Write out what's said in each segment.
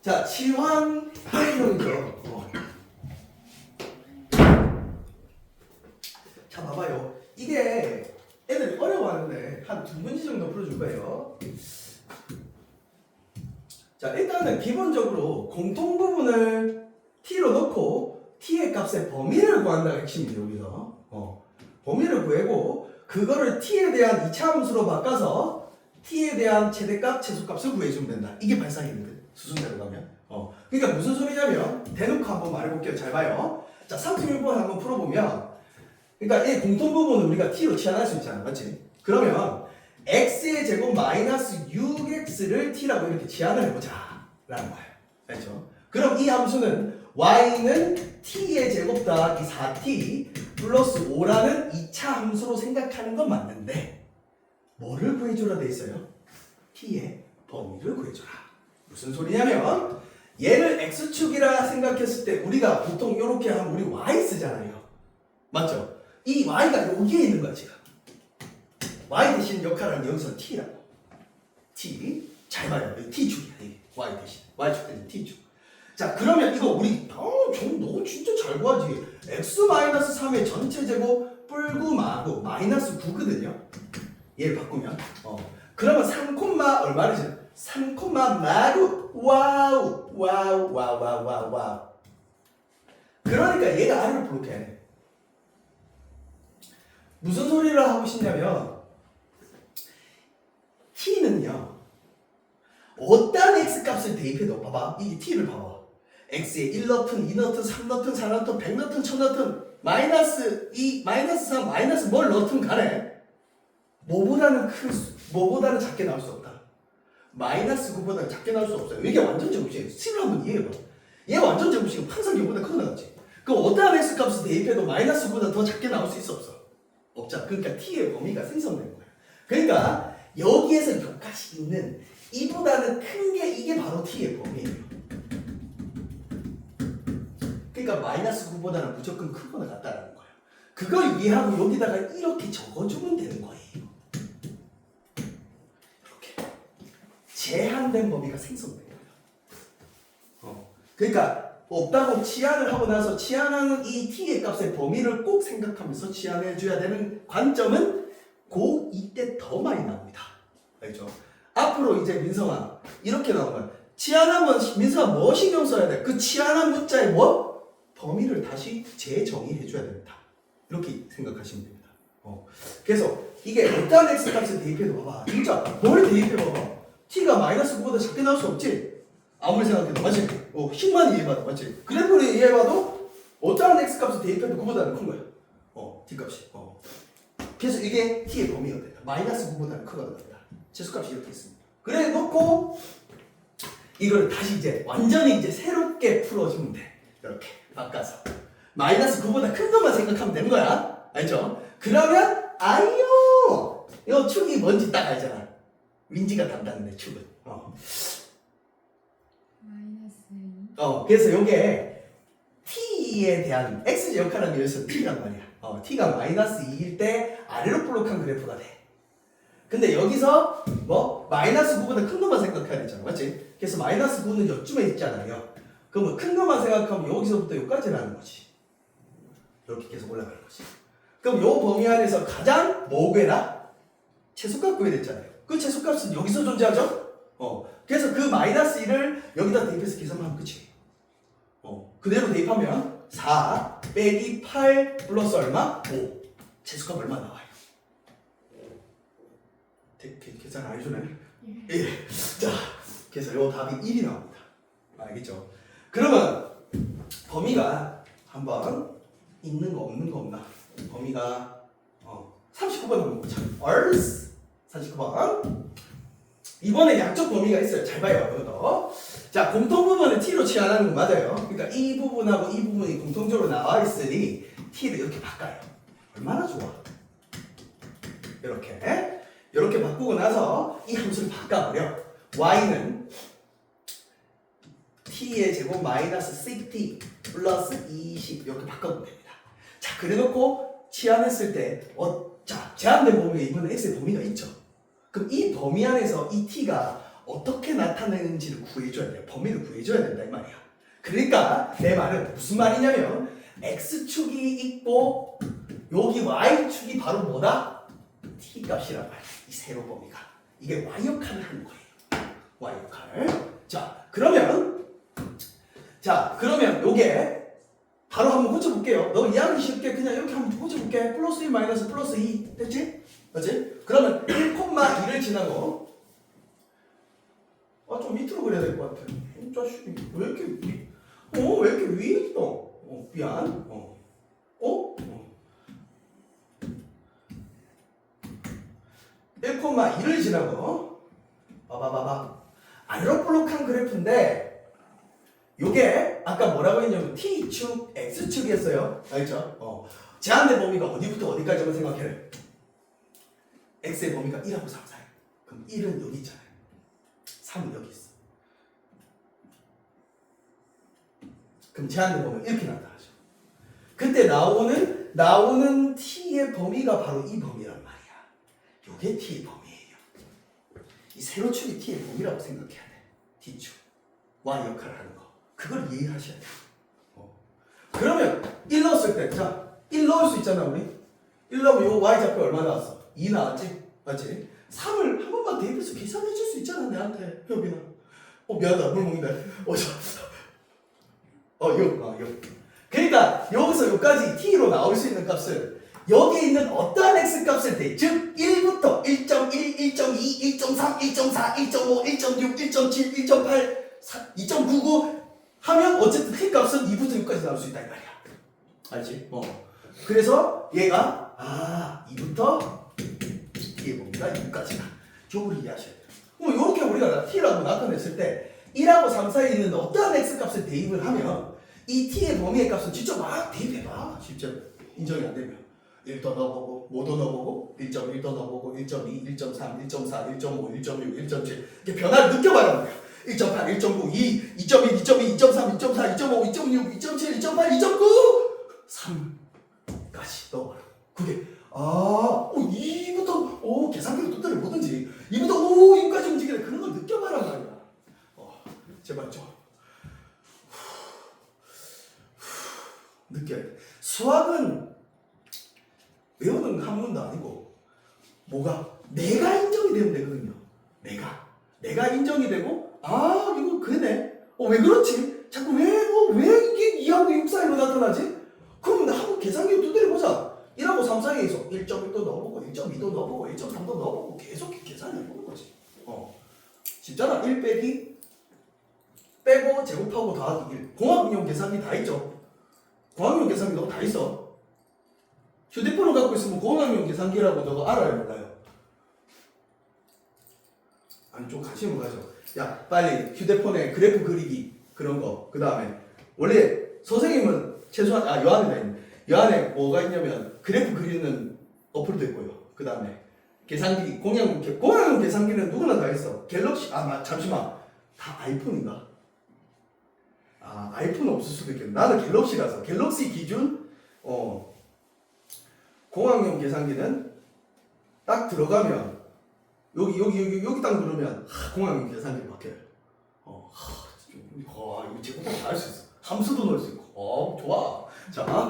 자, 치환 회전이죠. 자, 봐봐요. 이게 애들이 어려워하는데 한 2문제 정도 풀어줄 거예요. 자, 일단은 기본적으로 공통 부분을 t로 넣고 t의 값의 범위를 구한다가 핵심이에요. 여기서 범위를 구하고 그거를 t에 대한 2차 함수로 바꿔서 t에 대한 최대값, 최소값을 구해주면 된다. 이게 발상이거든. 수순대로 가면. 그러니까 무슨 소리냐면 대놓고 한번 말해볼게요. 잘 봐요. 자, 36번 한번 풀어보면 그러니까 이 공통 부분은 우리가 t로 치환할 수 있잖아. 맞지? 그러면 x의 제곱 마이너스 6x를 t라고 이렇게 치환을 해보자 라는 거예요. 알죠? 그럼 이 함수는 y는 t의 제곱 더하기 4t 플러스 5라는 2차 함수로 생각하는 건 맞는데 뭐를 구해주라 돼 있어요? t의 범위를 구해주라. 무슨 소리냐면 얘를 x축이라 생각했을 때 우리가 보통 이렇게 하면 우리 y 쓰잖아요. 맞죠? 이 y가 여기에 있는 거야 지금. y 대신 역할은 여기서 t라고. t. 잘 봐요. 여기 t축이야. 이게 y 대신. y축 대신 t축. 자, 그러면 이거 우리 너 진짜 잘 구하지. x-3의 전체 제곱 뿔구 마구 마이너스 9거든요. 얘를 바꾸면. 그러면 3, 얼마를 3, 마구 와우. 그러니까 얘가 r을 블록해야 돼. 무슨 소리를 하고 싶냐면 t는요 어떤 x값을 대입해도 봐봐 이 t를 봐봐 x에 1너튼, 2너튼, 3너튼, 4너튼, 100너튼, 1000너튼 마이너스 2, 마이너스 3, 마이너스 뭘 넣든 간에 뭐보다는 작게 나올 수 없다. 마이너스 9보다는 작게 나올 수 없어요. 이게 완전 제곱식이에요. 식을 한번 이해해봐. 얘 완전 제곱식은 항상 얘보다 크게 나왔지. 그럼 어떠한 x값을 대입해도 마이너스 9보다 더 작게 나올 수 있어 없어? 없잖아. 그러니까 t의 범위가 생성된 거야. 그러니까 여기에서 여기까지 있는 이보다는 큰 게 이게 바로 t의 범위예요. 그러니까 마이너스 9보다는 무조건 크거나 같다라는 거예요. 그걸 이해하고 여기다가 이렇게 적어주면 되는 거예요. 이렇게 제한된 범위가 생성된 거예요. 그러니까 없다고 치환을 하고 나서 치환하는 이 t의 값의 범위를 꼭 생각하면서 치환해줘야 되는 관점은 이때 더 많이 나옵니다. 알죠? 앞으로 이제 민성아 이렇게 나온 거야. 치환하면 민성아 뭐 신경 써야 돼? 그 치환한 문자의 뭐? 범위를 다시 재정의해줘야 됩니다. 이렇게 생각하시면 됩니다. 그래서 이게 어떤 x값을 대입해도 봐봐. 진짜 뭘 대입해봐봐. t가 마이너스 9보다 작게 나올 수 없지? 아무리 생각해도 맞지? 힘만 이해해봐도 맞지? 그래프를 이해해봐도 어떠한 x값을 대입해도 그보다는 큰 거야. t값이. 그래서 이게 t의 범위가 돼요. 마이너스 9보다는 크거나 같다. 최소값이 이렇게 있습니다. 그래 놓고 이걸 다시 이제 완전히 이제 새롭게 풀어주면 돼. 이렇게 바꿔서 마이너스 9보다 큰 것만 생각하면 되는 거야. 알죠? 그러면 아이요 이 축이 뭔지 딱 알잖아. 윈지가 담당인데 축은. 그래서 요게 t에 대한 x 역할은 여기서 t란 말이야. t가 마이너스 2일 때 아래로 블록한 그래프가 돼. 근데 여기서 뭐 마이너스 9보다 큰 것만 생각해야 되잖아. 맞지? 그래서 마이너스 9는 여쯤에 있잖아요. 그러면 큰 것만 생각하면 여기서부터 여기까지라는 거지. 이렇게 계속 올라가는 거지. 그럼 요 범위 안에서 가장 뭐 구해라? 최소값 구해야 됐잖아요. 그 최소값은 여기서 존재하죠? 그래서 그 마이너스 1을 여기다 대입해서 계산하면 끝이에요. 그대로 대입하면 4 빼기 8 플러스 얼마? 5. 최소값 얼마 나와요? 계산 안 해주네? 예. 자, 그래서 요 답이 1이 나옵니다. 알겠죠? 그러면 범위가 한번 있는 거 없는 거 없나? 범위가 39번 한번 보자. 얼스 39번. 이번에 양쪽 범위가 있어요. 잘 봐요. 이것도. 자, 공통 부분은 t로 치환하는 거 맞아요. 그러니까 이 부분하고 이 부분이 공통적으로 나와 있으니 t를 이렇게 바꿔요. 얼마나 좋아. 이렇게 바꾸고 나서 이 함수를 바꿔버려. y는 t의 제곱 마이너스 10t 플러스 20 이렇게 바꿔보면 됩니다. 자, 그래놓고 치환했을 때 자, 제한된 범위에 이번에 x의 범위가 있죠. 그럼 이 범위 안에서 이 t가 어떻게 나타내는지를 구해줘야 돼요. 범위를 구해줘야 된다 이 말이야. 그러니까 내 말은 무슨 말이냐면 x축이 있고 여기 y축이 바로 뭐다? t 값이란 말이야. 이 세로 범위가. 이게 y 역할을 하는 거예요. y 역할. 그러면 요게 바로 한번 고쳐볼게요. 너 이해하기 쉽게 그냥 이렇게 한번 고쳐볼게. 플러스 1 마이너스 플러스 2 됐지? 맞지? 그러면 1,2를 지나고 좀 밑으로 그려야 될 것 같아. 이 자식이 왜 이렇게 왜 이렇게 위에 있어? 미안. 1,2를 지나고 봐봐. 알록볼록한 그래프인데 요게 아까 뭐라고 했냐면 T축, X축이었어요. 알죠? 제한된 범위가 어디부터 어디까지만 생각해. X의 범위가 1하고 3 사이. 그럼 1은 여기 있잖아요. 3은 여기 있어. 그럼 제한된 범위가 이렇게 나타나죠. 그때 나오는 T의 범위가 바로 이 범위란 말이야. 요게 T의 범위예요. 이 세로축이 T의 범위라고 생각해야 돼. T축. Y 역할을 하는 거. 그걸 이해하셔야 돼요. 그러면 1 넣었을 때, 자, 1 넣을 수 있잖아, 우리. 1 넣으면 요 Y좌표 얼마 나왔어? 2 나왔지? 맞지? 3을 한 번만 대입해서 계산해 줄 수 있잖아, 내한테. 효빈아. 미안하다, 물 먹는다. 그러니까 여기서 여기까지 t로 나올 수 있는 값을 여기에 있는 어떠한 x 값을 대, 즉 1부터 1.1, 1.2, 1.3, 1.4, 1.5, 1.6, 1.7, 1.8, 2.99 하면 어쨌든 t 값은 2부터 6까지 나올 수 있다 이 말이야. 알지? 그래서 얘가 2부터 t의 범위가 6까지다. 요걸 이해하셔야 돼요. 이렇게 우리가 t라고 나타냈을 때 1하고 3 사이에 있는 어떠한 x 값을 대입을 하면 이 t의 범위의 값은 직접 막 대입해봐. 직접 인정이 안 되면 1더 넣어보고 5더 넣어보고 1.1더 넣어보고 1.2, 1.3, 1.4, 1.5, 1.6, 1.7 이렇게 변화를 느껴봐란 말이야. 1.8, 1.9, 2, 2.1, 2.2, 2.3, 2.4, 2.5, 2.6, 2.7, 2.8, 2.9 3까지 넣어봐라. 그게 2부터 계산기로 두드려 보든지 2부터 6까지 움직이는 그런 걸 느껴봐란 말이야. 제발 좀 느껴야 돼. 수학은 외우는 학문도 아니고 뭐가 내가 인정이 되면 되거든요. 내가 인정이 되고 이거 그러네. 왜 그렇지? 자꾸 왜 이게 2하고 6 사이로 나타나지? 그럼 한번 계산기 두드려 보자. 1하고 3 사이에서 1.1도 넣어보고 1.2도 넣어보고 1.3도 넣어보고 계속 계산해보는 거지. 쉽잖아. 1 빼기 빼고 제곱하고 더하기 1. 공학용 계산기 다 있죠. 공학용 계산기 너가 다 있어. 휴대폰을 갖고 있으면 공학용 계산기라고 너가 알아요, 몰라요? 아니 좀 관심을 가져. 야 빨리 휴대폰에 그래프 그리기 그런 거. 그 다음에 원래 선생님은 최소한 요 안에 뭐가 있냐면 그래프 그리는 어플도 있고요. 그 다음에 계산기 공학용 계산기는 누구나 다 있어. 갤럭시 잠시만 다 아이폰인가? 아이폰 없을 수도 있겠네. 나는 갤럭시라서 갤럭시 기준 공학용 계산기는 딱 들어가면 여기 딱 누르면 공학용 계산기로 바뀌어요. 이거 제곱하고 다 할 수 있어. 함수도 넣을 수 있고. 좋아. 자,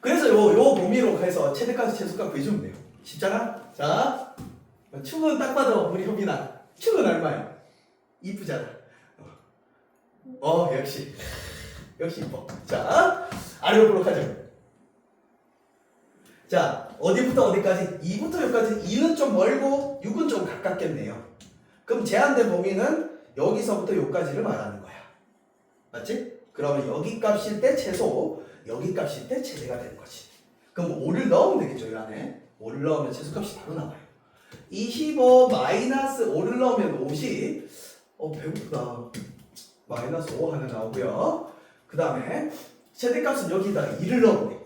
그래서 요 범위로 해서 최대값 최소값 구해주면 돼요. 쉽잖아. 자, 축은 딱 봐도 우리 효빈아 축은 얼마야? 이쁘잖아. 역시 이뻐. 자, 아래로 볼록하죠. 자, 어디부터 어디까지? 2부터 여기까지. 2는 좀 멀고 6은 좀 가깝겠네요. 그럼 제한된 범위는 여기서부터 여기까지를 말하는 거야. 맞지? 그러면 여기 값일 때 최소, 여기 값일 때 최대가 되는 거지. 그럼 5를 넣으면 되겠죠, 이 안에. 5를 넣으면 최소값이 바로 나와요. 25 마이너스 5를 넣으면 50. 배고프다. 마이너스 5 하나 나오고요. 그 다음에 최대값은 여기다가 2를 넣으면 돼.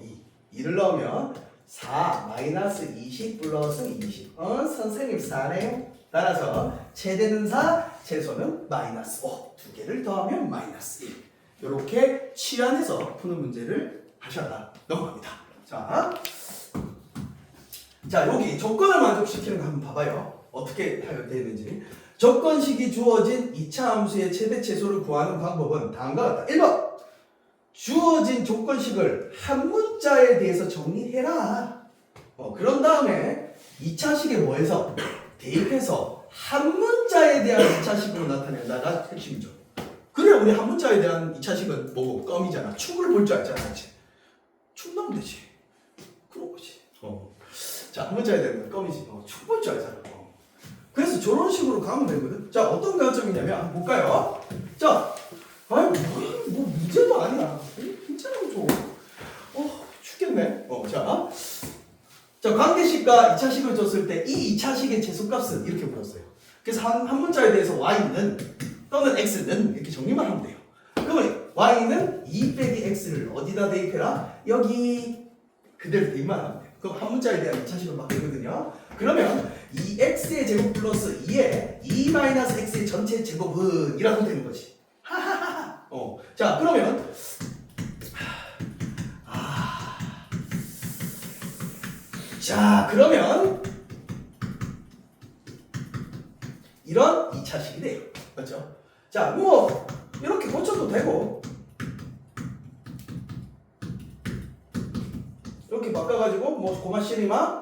2를 넣으면 4 마이너스 20 플러스 20. 선생님 4네요. 따라서 최대는 4, 최소는 마이너스 5. 두 개를 더하면 마이너스 1. 이렇게 치환해서 푸는 문제를 하셔라. 넘어갑니다. 자, 여기 조건을 만족시키는 거 한번 봐봐요. 어떻게 되는지. 조건식이 주어진 2차 함수의 최대 최소를 구하는 방법은 다음과 같다. 1번. 주어진 조건식을 한 문자에 대해서 정리해라. 그런 다음에 2차식에 뭐 해서? 대입해서 한 문자에 대한 2차식으로 나타낸다가 핵심이죠. 그래 우리 한 문자에 대한 2차식은 뭐고? 껌이잖아. 축을 볼 줄 알잖아. 그치? 축 나오면 되지. 그런 거지. 자, 한 문자에 대한 껌이지. 축 볼 줄 알잖아. 그래서 저런 식으로 가면 되거든. 자, 어떤 관점이냐면 한번 볼까요? 자, 아유 뭐 문제도 아니야. 괜찮아 줘. 죽겠네. 자, 관계식과 2차식을 줬을 때 이 2차식의 최소값은 이렇게 물었어요. 그래서 한 문자에 대해서 y는 또는 x는 이렇게 정리만 하면 돼요. 그러면 y는 2 빼기 x를 어디다 대입해라? 여기 그대로 대입만 하면 돼요. 그럼 한 문자에 대한 2차식을 막 되거든요. 그러면 2x의 제곱 플러스 2의 2 마이너스 x의 전체 제곱은 이라고 되는 거지. 하하하하. 자, 그러면 자, 그러면 이런 2차식이 돼요. 맞죠? 자, 뭐 이렇게 고쳐도 되고 이렇게 바꿔가지고 뭐 고마 시리마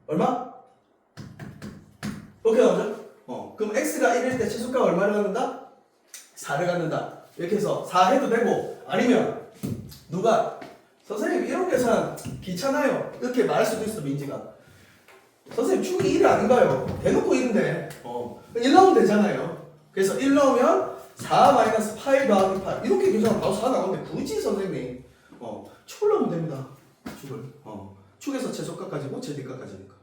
얼마? 이렇게 나오죠? 그럼 x가 1일 때 최소값 얼마를 갖는다? 4를 갖는다. 이렇게 해서 4 해도 되고 아니면 누가 선생님 이런 계산 귀찮아요 이렇게 말할 수도 있어. 민지가 선생님 축이 1이 아닌가요? 대놓고 1인데 1 넣으면 되잖아요. 그래서 1 넣으면 4 마이너스 8 더하기 8 이렇게 계산하면 바로 4 나오는데 굳이 선생님 축을 넣으면 됩니다. 축을 축에서 최소값까지 고 최대값까지니까.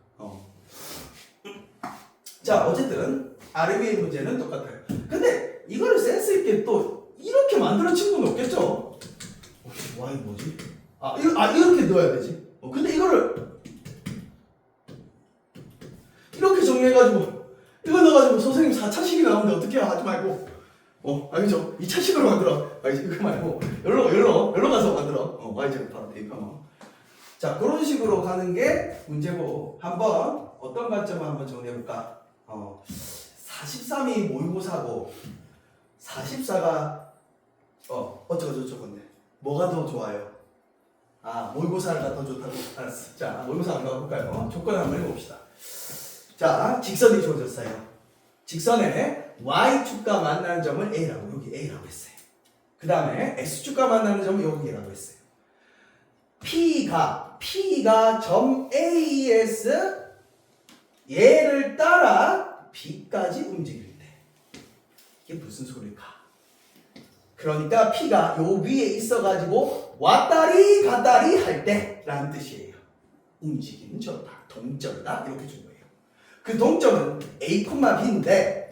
자, 어쨌든 아래 위의 문제는 똑같아요. 근데 이거를 센스 있게 또 이렇게 만들어 친구는 없겠죠? y 뭐지? 이렇게 넣어야 되지. 근데 이거를 이렇게 정리해가지고 이거 넣어가지고 선생님 4차식이 나오는데 어떻게 하지 말고 알겠죠? 2차식으로 만들어. 이거 말고 여기로 가서 만들어. y제곱 바로 대입하면. 자, 그런 식으로 가는 게 문제고 한번 어떤 관점을 한번 정리해볼까? 43이 모의고사고 44가 어쩌고저쩌고인데 뭐가 더 좋아요? 모의고사가 더 좋다고. 알았어. 자, 모의고사 한번 가볼까요? 조건을 한번 해봅시다. 자, 직선이 주어졌어요. 직선에 y축과 만나는 점을 a라고 여기 a라고 했어요. 그 다음에 x축과 만나는 점을 여기라고 했어요. P가 점 A에서 얘를 따라 B까지 움직일 때 이게 무슨 소리일까? 그러니까 P가 요 위에 있어가지고 왔다리 갔다리 할 때라는 뜻이에요. 움직이는 점이다. 동점이다. 이렇게 준 거예요. 그 동점은 A, B인데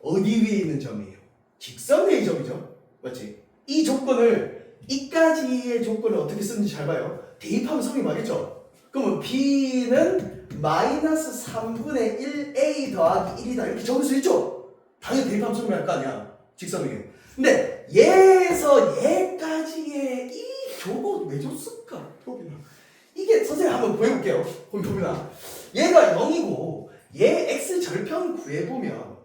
어디 위에 있는 점이에요? 직선 위의 점이죠. 맞지? 이 조건을 이까지의 조건을 어떻게 쓰는지 잘 봐요. 대입하면 성립하겠죠? 그러면 B는 마이너스 3분의 1A 더하기 1이다. 이렇게 적을 수 있죠? 당연히 대입하면 성립할 거 아니야. 직선이게. 근데 얘에서 얘까지의 이 조건 왜 줬을까? 효빈아. 이게 선생님 한번 보여볼게요. 효빈아. 얘가 0이고 얘 x 절편 구해보면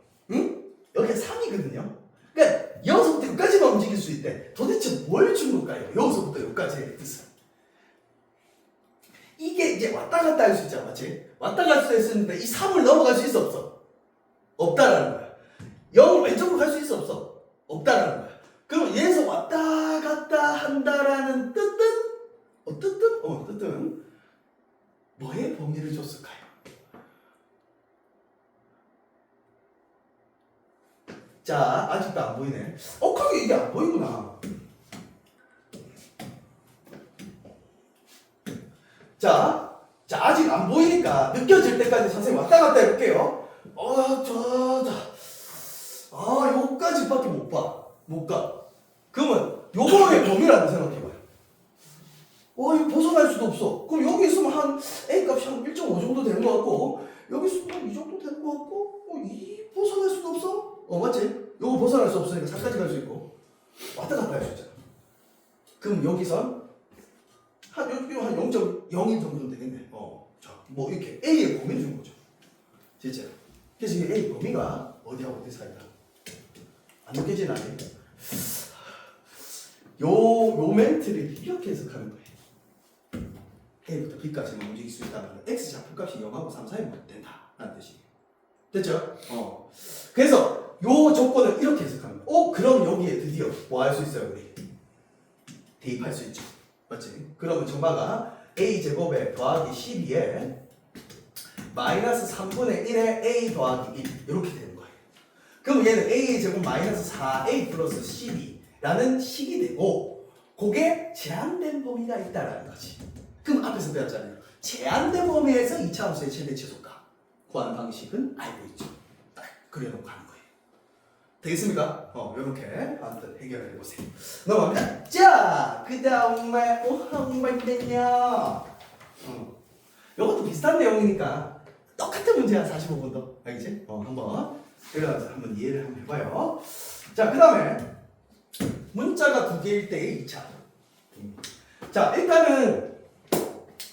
여기가 3이거든요. 그러니까 여기서부터 여기까지만 움직일 수 있대. 도대체 뭘 준 걸까요? 여기서부터 여기까지의 뜻은. 이게 이제 왔다 갔다 할 수 있잖아. 맞지? 왔다 갔다 할 수 있는데 이 3을 넘어갈 수 있어 없어? 없다라는 거야. 0을 왼쪽으로 갈 수 있어 없어? 없다라는 거야. 그럼 얘에서 왔다 갔다 한다라는 뜻은 뭐의 범위를 줬을까요? 자, 아직도 안 보이네. 그게 이게 안 보이구나. 자, 아직 안 보이니까 느껴질 때까지 선생님 왔다 갔다 해볼게요. 요까지밖에 못 가. 그러면 요거의 범위라고 생각해봐요. 이거 벗어날 수도 없어. 그럼 여기 있으면 한 A 값이 한 1.5 정도 되는 것 같고, 여기 있으면 이 정도 되는 것 같고, 이 벗어날 수도 없어? 맞지? 요거 벗어날 수 없으니까 4까지 갈 수 있고, 왔다 갔다 할 수 있잖아. 그럼 여기선 한 0.01 정도 되겠네. 자, 뭐 이렇게 A의 범위를 준 거죠. 진짜. 그래서 이 A 범위가 어디하고 어디 사이다. 안 느껴지나요? 요 멘트를 이렇게 해석하는 거예요. A부터 B까지만 움직일 수 있다면 X 좌표값이 0하고 3 사이면 된다 라는 뜻이에요. 됐죠? 그래서 요 조건을 이렇게 해석하는 거예요. 그럼 여기에 드디어 뭐 할 수 있어요 우리? 대입할 수 있죠. 맞지? 그러면 정마가 A제곱에 더하기 12에 마이너스 3분의 1에 A 더하기 1 이렇게 되는 거예요. 그럼 얘는 A제곱 마이너스 4A 플러스 12라는 식이 되고 그게 제한된 범위가 있다라는 거지. 그럼 앞에서 배웠잖아요. 제한된 범위에서 2차 함수의 최대 최소값 구하는 방식은 알고 있죠. 딱 그려놓고 하는 거예요. 되겠습니까? 이렇게 아무튼 해결을 해보세요. 넘어갑니다. 자, 그 다음에 뭐하면요. 이것도 비슷한 내용이니까 똑같은 문제야. 45번 더. 알겠지? 한번 그래서 한번 이해를 한번 해봐요. 자, 그 다음에 문자가 두 개일 때의 2차. 자, 일단은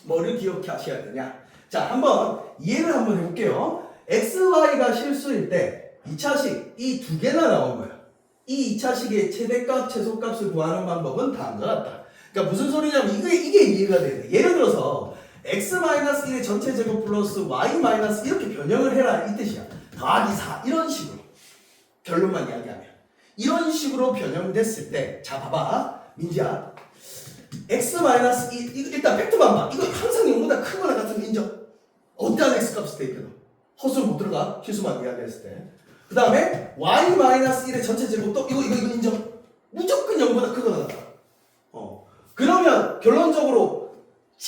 뭐를 기억하셔야 되냐? 자, 한번 이해를 한번 해볼게요. x, y가 실수일 때 2차식 이 두 개나 나온 거야. 이 2차식의 최대값, 최소값을 구하는 방법은 다음과 같다. 그러니까 무슨 소리냐면 이게 이해가 돼야 돼. 예를 들어서 x-1의 전체 제곱 플러스 y- 이렇게 변형을 해라 이 뜻이야. 더하기 4 이런 식으로 결론만 이야기하면 이런 식으로 변형됐을 때 자 봐봐 민지야 x-1 일단 팩트만 봐. 이거 항상 0보다 크거나 같은 거 인정. 어떠한 x값을 대입해도 허수로 못 들어가 실수만 이야기했을 때. 그 다음에 y-1의 전체 제곱도 이거 인정. 무조건 0보다 크거나 같다. 그러면 결론적으로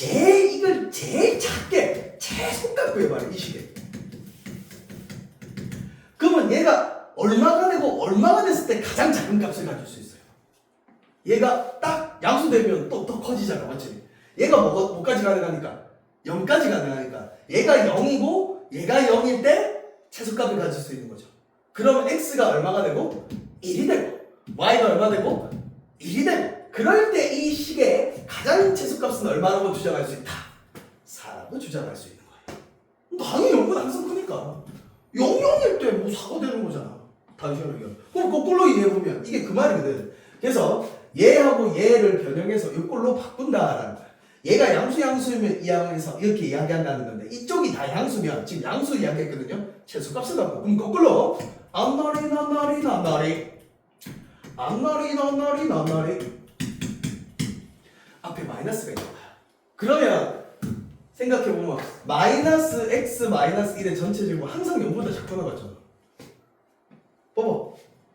이걸 제일 작게 최소값 구해봐라 이 식에. 그러면 얘가 얼마가 되고 얼마가 됐을 때 가장 작은 값을 가질 수 있어요. 얘가 딱 양수되면 또 더 커지잖아. 맞지? 얘가 뭐까지 가능하니까? 0까지 가능하니까 얘가 0이고 얘가 0일 때 최소값을 가질 수 있는 거죠. 그러면 x가 얼마가 되고 1이 되고 y가 얼마 되고 1이 되고 그럴 때 이 식의 가장 최소값은 얼마라고 주장할 수 있다? 4라고 주장할 수 있는 거예요. 당연히 0보다 항상 크니까 0일 때 뭐 4가 되는 거잖아. 단순한 의견. 그럼 거꾸로 이해해보면 이게 그 말이거든. 그래서 얘하고 얘를 변형해서 이꼴로 바꾼다라는 거야. 얘가 양수면 이항에서 이렇게 이야기한다는 건데 이쪽이 다 양수면 지금 양수 이야기했거든요. 최소값을 갖고 그럼 거꾸로 앞날이 앞에 마이너스가 있는 거야. 그러면 생각해보면 마이너스 x 마이너스 1의 전체 제곱 항상 0보다 작거나 같잖아. 봐봐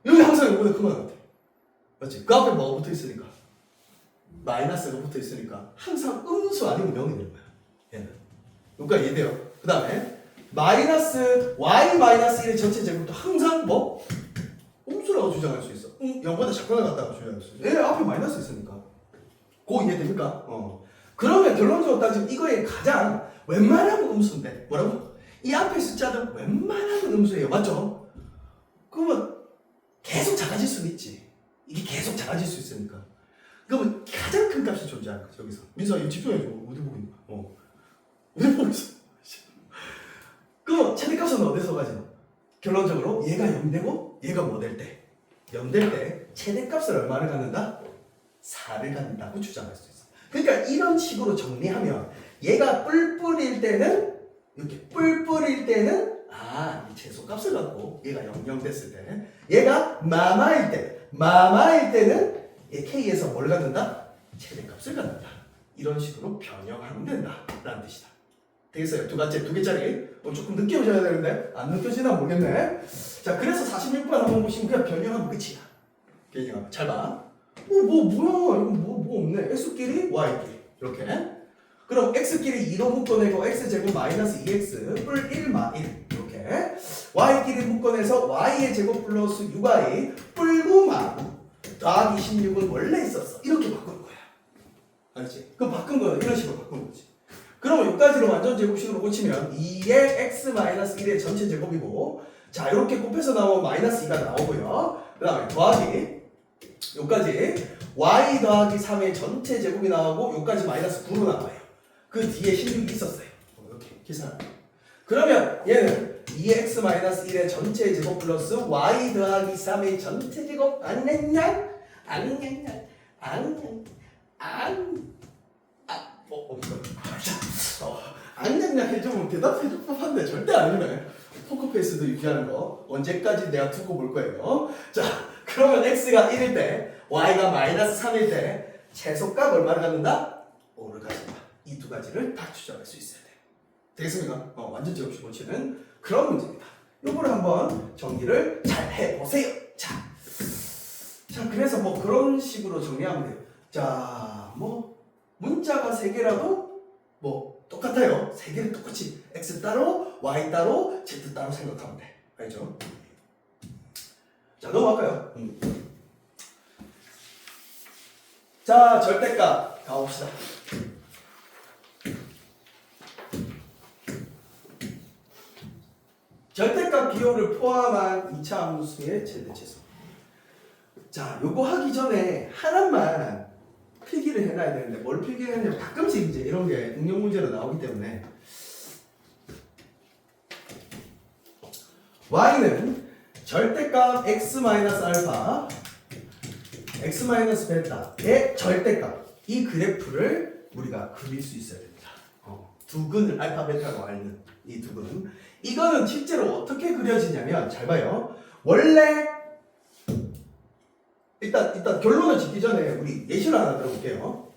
여기 항상 0보다 크거나 같아. 맞지? 그 앞에 뭐가 붙어있으니까 마이너스가 붙어있으니까 항상 음수 아니면 0이 되는 거야. 얘는 여기까지 이해돼요. 그 다음에 마이너스 y-1의 전체 제곱도 항상 뭐? 음수라고 주장할 수 있어. 0보다 작거나 같다고 주장할 수 있어. 얘 앞에 마이너스 있으니까 그거 이해됩니까? 그러면 결론적으로 따지면 이거의 가장 웬만하면 음수인데 뭐라고? 이 앞에 숫자는 웬만하면 음수예요. 맞죠? 그러면 계속 작아질 수는 있지. 이게 계속 작아질 수 있으니까. 그러면 가장 큰 값이 존재하는 거지 여기서. 민수야 이거 집중해줘. 어디 보고 있는 거야? 어디 보고 있어? 그럼 최대값은 어디서 가지나? 결론적으로 얘가 0 되고 얘가 뭐 될 때? 0 될 때 최대값을 얼마를 갖는다? 4를 갖는다고 주장할 수 있어. 그러니까 이런 식으로 정리하면 얘가 뿔뿔일 때는 이렇게 뿔뿔일 때는 이 최소값을 갖고 얘가 0 됐을 때 얘가 마마일 때는 얘 K에서 뭘 갖는다? 최대값을 갖는다. 이런 식으로 변형하면 된다 라는 뜻이다. 되겠어요? 두 개짜리 조금 늦게 오셔야 되는데 안 느껴지나 모르겠네. 자 그래서 46번 한번 보시면 그냥 변형하면 끝이야. 변형하면 잘 봐. 뭐야 이거 뭐 없네. x끼리 y끼리 이렇게. 그럼 x끼리 2로 묶어내고 x제곱 마이너스 2x 뿔 1 마 1 이렇게. y끼리 묶어내서 y의 제곱 플러스 6y 뿔 9 마 9 더하기 16은 원래 있었어. 이렇게 바꾸는 거야. 알지? 그럼 바꾼 거는 이런 식으로 바꾸는 거지. 그러면 여기까지로 완전 제곱식으로 고치면 2의 x-1의 전체 제곱이고 자 이렇게 곱해서 나오면 마이너스 2가 나오고요. 그 다음에 더하기 여기까지 y 더하기 3의 전체 제곱이 나오고 여기까지 마이너스 9로 나와요. 그 뒤에 16이 있었어요. 이렇게 계산. 그러면 얘는 2x-1의 전체 제곱 플러스 y 더하기 3의 전체 제곱 안냈냐? 안냈냐 해주면 대답해줄 법한데 절대 아니네. 포커페이스도 유지하는 거 언제까지 내가 두고 볼 거예요. 자, 그러면 x가 1일 때 y가 마이너스 3일 때 최소값 얼마를 갖는다? 5를 가진다. 이 두 가지를 다 추정할 수 있어야 돼요. 되겠습니까? 완전 제곱식 고치는 그런 문제입니다. 요거를 한번 정리를 잘 해보세요. 자, 그래서 뭐 그런 식으로 정리하면 돼요. 자, 뭐 문자가 3개라도 뭐 똑같아요. 3개를 똑같이 x 따로, y 따로, z 따로 생각하면 돼. 알죠? 자, 넘어갈까요? 자, 절대값 가봅시다. 절대값 기호를 포함한 2차 함수의 최대치수. 자, 요거 하기 전에 하나만 필기를 해놔야 되는데 뭘 필기했냐면 가끔씩 이제 이런 게 응용 문제로 나오기 때문에 y는 절대값 x-알파 x-베타의 절대값 이 그래프를 우리가 그릴 수 있어야 됩니다. 두 근을 알파 베타로 앓는 이 두 근. 이거는 실제로 어떻게 그려지냐면 잘 봐요. 원래 일단 결론을 짓기 전에 우리 예시를 하나 들어볼게요.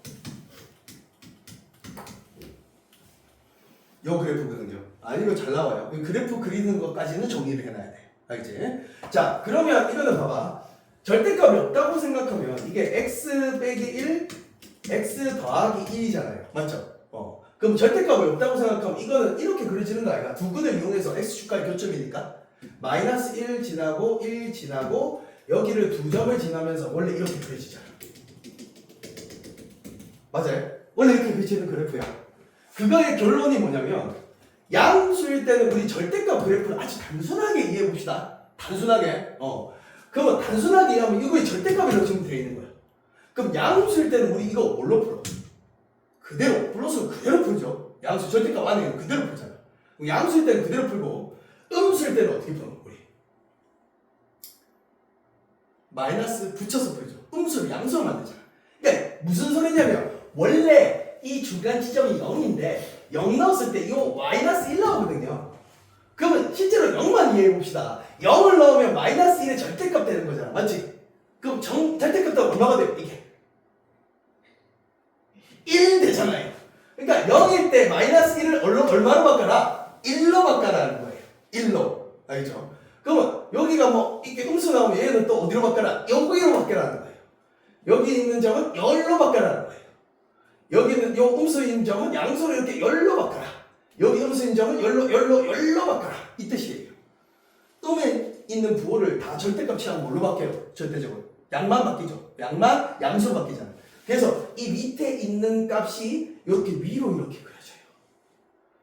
요 그래프거든요. 이거 잘 나와요. 그래프 그리는 것까지는 정리를 해놔야 돼. 알겠지? 자, 그러면 이거는 봐봐. 절대값이 없다고 생각하면 이게 x 빼기 1, x 더하기 1이잖아요. 맞죠? 그럼 절대값이 없다고 생각하면 이거는 이렇게 그려지는 거 아이가? 두 근을 이용해서 x축까지 교점이니까 마이너스 1 지나고 1 지나고 여기를 두 점을 지나면서 원래 이렇게 그려지잖아. 맞아요? 원래 이렇게 그려지는 그래프야. 그거의 결론이 뭐냐면 양수일 때는 우리 절대값 그래프를 아주 단순하게 이해해 봅시다. 단순하게. 그러면 단순하게 이해하면 이거의 절대값이라고 지금 되어 있는 거야. 그럼 양수일 때는 우리 이거 뭘로 풀어? 그대로 플러스는 그대로 풀죠. 양수 절대값 안에 그대로 풀잖아. 양수일 때는 그대로 풀고 음수일 때는 어떻게 푸는 거야? 우리 마이너스 붙여서 풀죠. 음수를 양수로 만들잖아. 그러니까 무슨 소리냐면 원래 이 중간 지점이 0인데 0 넣었을 때 이거 마이너스 1 나오거든요. 그러면 실제로 0만 이해해 봅시다. 0을 넣으면 마이너스 1의 절대값 되는 거잖아. 맞지? 그럼 절대값도 얼마가 돼요? 이게 1 되잖아요. 그러니까 0일 때 마이너스 1을 얼마로 바꿔라? 1로 바꿔라는 거예요. 1로. 알죠? 그러면 여기가 뭐 이렇게 음수 나오면 얘는 또 어디로 바꿔라? 여기로 바꿔라는 거예요. 여기 있는 점은 열로 바꿔라는 거예요. 여기는 요 음수인 점은 양수로 이렇게 열로 바꿔라. 여기 음수인 점은 열로 바꿔라. 이 뜻이에요. 음에 있는 부호를 다 절대값 취하면 뭘로 바뀌어요? 절대적으로. 양만 바뀌죠. 양만 양수로 바뀌잖아요. 그래서 이 밑에 있는 값이 이렇게 위로 이렇게 그려져요.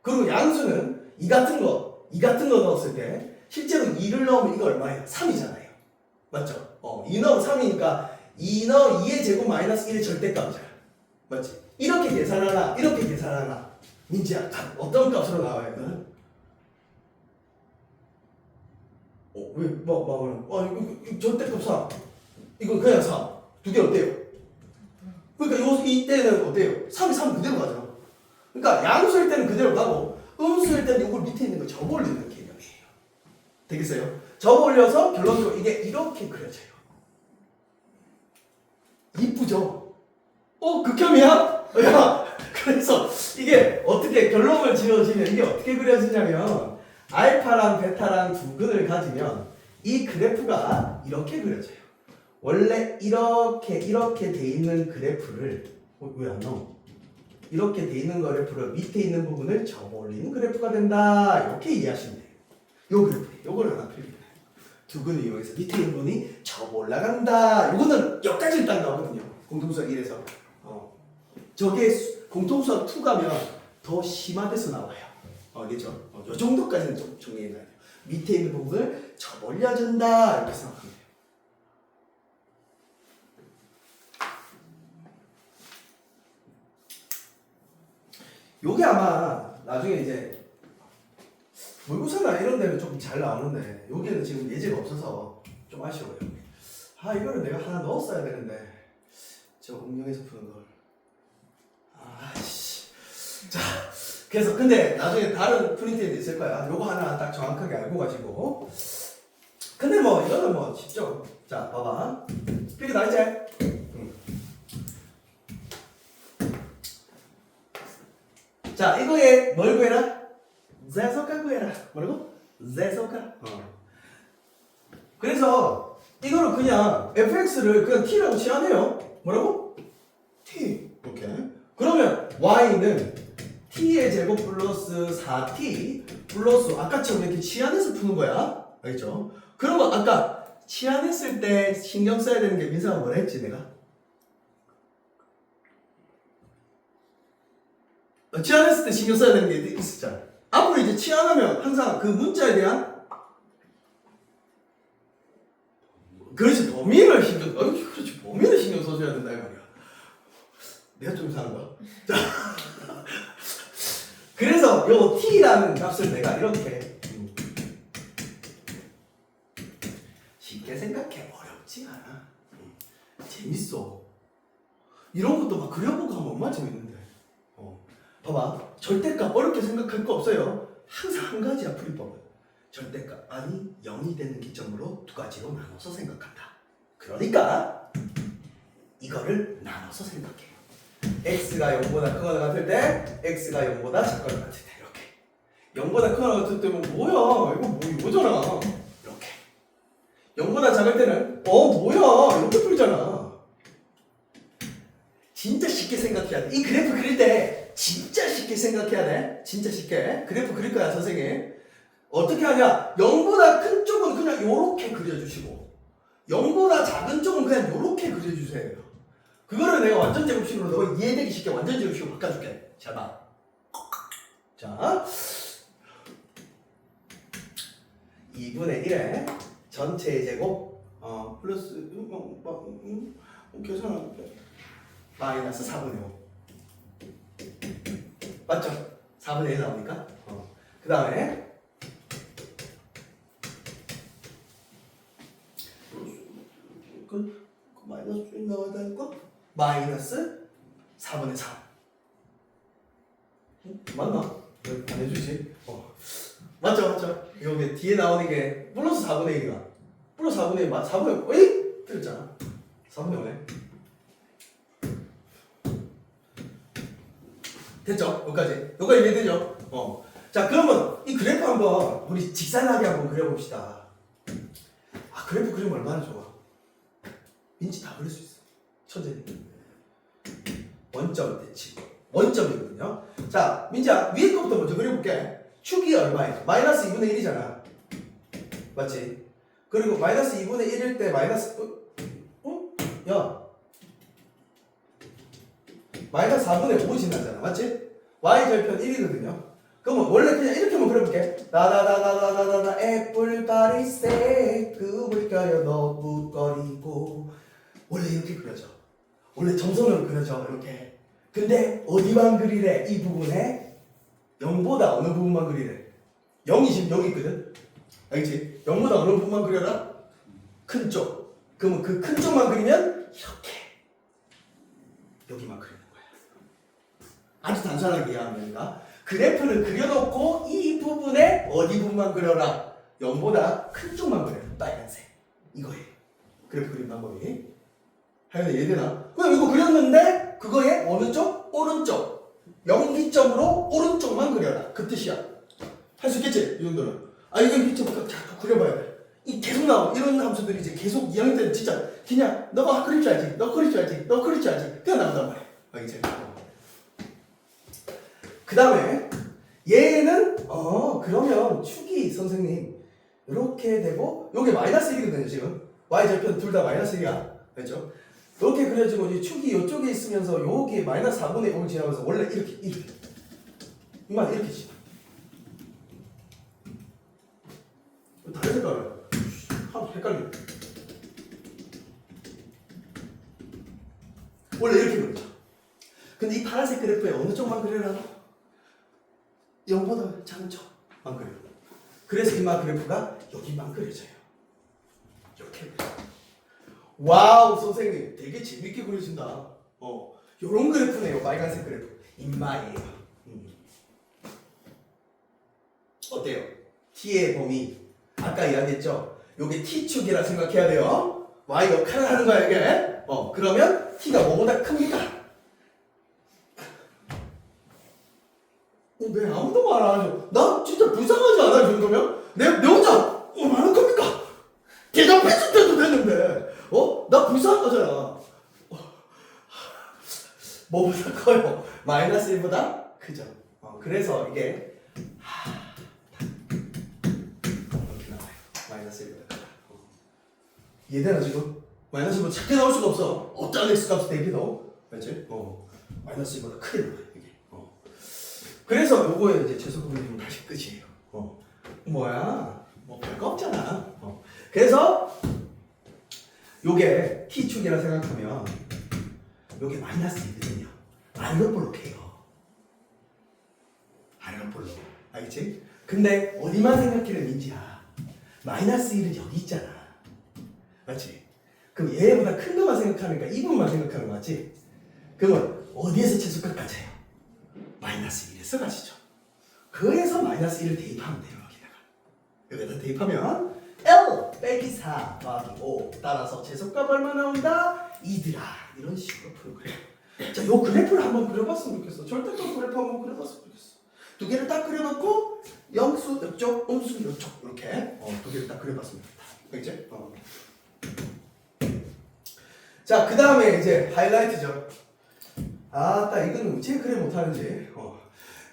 그리고 양수는 이 같은 거 넣었을 때 실제로 2를 넣으면 이거 얼마예요? 3이잖아요. 맞죠? 2 넣으면 3이니까 2 넣어 2의 제곱 마이너스 1의 절대값이잖아. 맞지? 이렇게 계산하나 이렇게 계산하나 민지야 어떤 값으로 나와요? 왜? 이거 절대값 3 이거 그냥 3 두 개 어때요? 그러니까 이때는 어때요? 3이 3 그대로 가죠. 그러니까 양수일 때는 그대로 가고 음수일 때는 이걸 밑에 있는 거 접어 올리는 개념이에요. 되겠어요? 접어 올려서 결론적으로 이게 이렇게 그려져요. 이쁘죠? 극혐이야? 야, 그래서 이게 어떻게 결론을 지어지면 이게 어떻게 그려지냐면 알파랑 베타랑 두 근을 가지면 이 그래프가 이렇게 그려져요. 원래 이렇게 돼 있는 그래프를 왜 안 나와? 이렇게 돼 있는 그래프를 밑에 있는 부분을 접어 올리는 그래프가 된다. 이렇게 이해하시면 돼요. 요 그래프, 요거를 하나 필기해요. 두 근을 이용해서 밑에 있는 부분이 접어 올라간다. 요거는 여기까지 일단 나오거든요. 공통수학 1에서. 저게 공통수학 2 가면 더 심화돼서 나와요. 알겠죠? 요 정도까지는 좀 정리해놔야 돼요. 밑에 있는 부분을 접어 올려준다. 이렇게 생각하면 돼요. 요게 아마 나중에 이제 모의고사나 이런 데는 좀 잘 나오는데 여기는 지금 예제가 없어서 좀 아쉬워요. 아 이거를 내가 하나 넣었어야 되는데 저 응용해서 푸는 걸. 아씨. 자 그래서 근데 나중에 다른 프린트에도 있을 거야. 요거 하나 딱 정확하게 알고 가지고. 근데 뭐 이거는 뭐 쉽죠. 자 봐봐. 필기 다 했지? 자 이거에 뭘 구해라? 제소가 구해라. 뭐라고? 제소가. 그래서 이거는 그냥 fx를 그냥 t라고 치환해요. 뭐라고? t. 이렇게. 그러면 y는 t의 제곱 플러스 4t 플러스 아까처럼 이렇게 치환해서 푸는 거야. 알겠죠? 그러면 아까 치환했을 때 신경 써야 되는 게 민서가 뭐라 했지 내가? 치환했을 때 신경 써야 되는 게 있었잖아. 앞으로 이제 치환하면 항상 그 문자에 대한 그렇지 범위를 신경 그렇지 범위를 신경 써줘야 된다 이 말이야. 내가 좀 이상한 거야. 자, 그래서 요 t라는 값을 내가 이렇게 쉽게 생각해. 어렵지 않아. 재밌어. 이런 것도 막 그려보고 하면 얼마나 재밌는데. 봐봐. 절대값 어렵게 생각할 거 없어요. 항상 한 가지야 풀이법은. 절대값 아니 0이 되는 기점으로 두 가지로 나눠서 생각한다. 그러니까 이거를 나눠서 생각해. x가 0보다 크거나 같을 때 x가 0보다 작거나 같을 때 이렇게. 0보다 크거나 같을 때면 뭐야 이거 뭐 이거잖아. 이렇게. 0보다 작을 때는 뭐야 이렇게 풀잖아. 진짜 쉽게 생각해야 돼. 이 그래프 그릴 때 진짜 쉽게 생각해야 돼. 진짜 쉽게. 그래프 그릴 거야 선생님. 어떻게 하냐? 0보다 큰 쪽은 그냥 요렇게 그려주시고 0보다 작은 쪽은 그냥 요렇게 그려주세요. 그거를 내가 완전 제곱식으로 너 이해되기 쉽게 완전 제곱식으로 바꿔줄게. 잘 봐. 자 2분의 1에 전체의 제곱 플러스 계산할게. 마이너스 4분의 5 맞죠? 4분의 1 나오니까 그 다음에 그 마이너스 나와야 되니까 마이너스 4분의 3 맞나? 안 해주지? 맞죠? 여기 뒤에 나오는 게 플러스 4분의 1이야. 플러스 4분의 1 4분의 5 에이? 틀렸잖아. 4분의 5네. 됐죠? 여기까지 이해되죠? 자 그러면 이 그래프 한번 우리 직선하게 한번 그려봅시다. 그래프 그리면 얼마나 좋아. 민지 다 그릴 수 있어. 천재니까. 원점 대칭. 원점이거든요. 자 민지야 위에 거부터 먼저 그려볼게. 축이 얼마야? 마이너스 2분의 1이잖아. 맞지? 그리고 마이너스 2분의 1일 때 마이너스 야 마이너스 4분의 5 지나잖아. 맞지? y절편 1이거든요. 그러면 원래 그냥 이렇게만 그려볼게. 나나나나나나나 애플파리색 꿈을 껴요 너무거리고. 원래 이렇게 그려져. 원래 정선으로 그려져 이렇게. 근데 어디만 그리래? 이 부분에 0보다 어느 부분만 그리래? 0이 지금 여기 있거든. 알겠지? 0보다 어느 부분만 그려라? 큰 쪽. 그러면 그 큰 쪽만 그리면 이렇게 여기만 그리는 거야. 아주 단순하게 이해하면 되니까 그래프를 그려놓고 이 부분에 어디 부분만 그려라. 0보다 큰 쪽만 그려. 빨간색. 이거예요. 그래프 그림 방법이. 하연아 이해되나? 그럼 이거 그렸는데 그거에 어느 쪽? 오른쪽. 0기점으로 오른쪽만 그려라. 그 뜻이야. 할 수 있겠지? 이 정도는. 이건 기점 자꾸 그려봐야 돼. 이 계속 나와. 이런 함수들이 이제 계속 2학년 때는 진짜 그냥 너가 그릴 줄 알지? 너 그릴 줄 알지? 너 그릴 줄 알지? 그냥 나온단 말이야. 알겠지? 그 다음에 얘는 그러면 축이 선생님 이렇게 되고 여기 마이너스 1이거든요 지금. y절편 둘 다 마이너스 1이야. 그렇죠? 이렇게 그려지고 이 축이 이쪽에 있으면서 여기 마이너스 4분의 5를 지나면서 원래 이렇게 이만 이렇게 지나. 다른 색깔을 하도 헷갈려. 원래 이렇게 그려져. 근데 이 파란색 그래프에 어느 쪽만 그려라? 0보다 작은 쪽만 그려. 그래서 이마 그래프가 여기만 그려져요. 이렇게. 와우, 선생님 되게 재밌게 그려진다. 요런 그래프네요. 빨간색 그래프. 인마예요. 어때요? t의 범위 아까 이야기했죠? 요게 t축이라 생각해야 돼요. y 역할을 하는 거야 이게. 그러면 t가 뭐보다 큽니까? 왜 아무도 말 안 하죠? 나 진짜 불쌍하지 않아 이 정도면? 내 혼자 얼마나 큽니까? 대답해줄 때도 됐는데 나 불쌍한 거잖아. 뭐보다 커요? 마이너스 1보다 크죠. 그래서 이게 이렇게 나와요. 마이너스 1보다 크다. 이해되나 지금? 마이너스 1보다 작게 나올 수가 없어. 어떤 x 값을 대비도. 맞지? 마이너스 1보다 크게 나와요 이게. 그래서 요거에 이제 최소 그리면 다시 끝이에요. 뭐야? 뭐 별거 없잖아. 그래서 요게 t축이라 생각하면 요게 마이너스 1이거든요. 아래로볼록해요. 아래로볼록. 알겠지? 근데 어디만 생각해도 민지야. 마이너스 1은 여기 있잖아. 맞지? 그럼 얘보다 큰 거만 생각하니까 이 부분만 생각하는 거 맞지? 그러면 어디에서 최소값 가져요? 마이너스 1에서 가시죠. 그래서 마이너스 1을 대입하면 돼요. 여기다 대입하면 L 빼기 4 더하기 5 따라서 최소값 얼마 나온다? 2더라. 이런 식으로 풀고 그래요. 자, 요 그래프를 한번 그려봤으면 좋겠어. 절대값 그래프 한번 그려봤으면 좋겠어. 두 개를 딱 그려놓고 영수 이쪽, 음수 이쪽 이렇게 두 개를 딱 그려봤으면 좋겠다. 그치? 자, 그 다음에 이제 하이라이트죠. 딱 이거는 어떻게 그래 못하는지.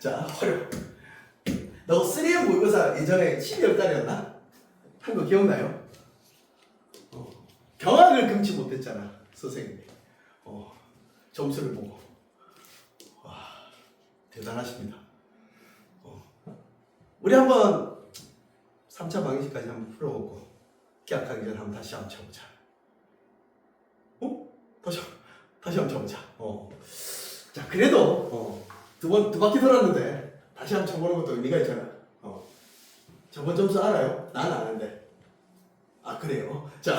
자, 활용. 너 3M 모의고사 예전에 12월 달이었나? 한 거 기억나요? 경악을 금치 못했잖아 선생님이. 점수를 보고. 와, 대단하십니다. 우리 한번 3차 방정식까지 한번 풀어보고 기약하기 전에 한번 다시 한번 쳐보자. 다시 한번 쳐보자. 자, 그래도 두 바퀴 돌았는데 다시 한번 쳐보는 것도 의미가 있잖아. 저번 점수 알아요? 난 아는데. 그래요? 자,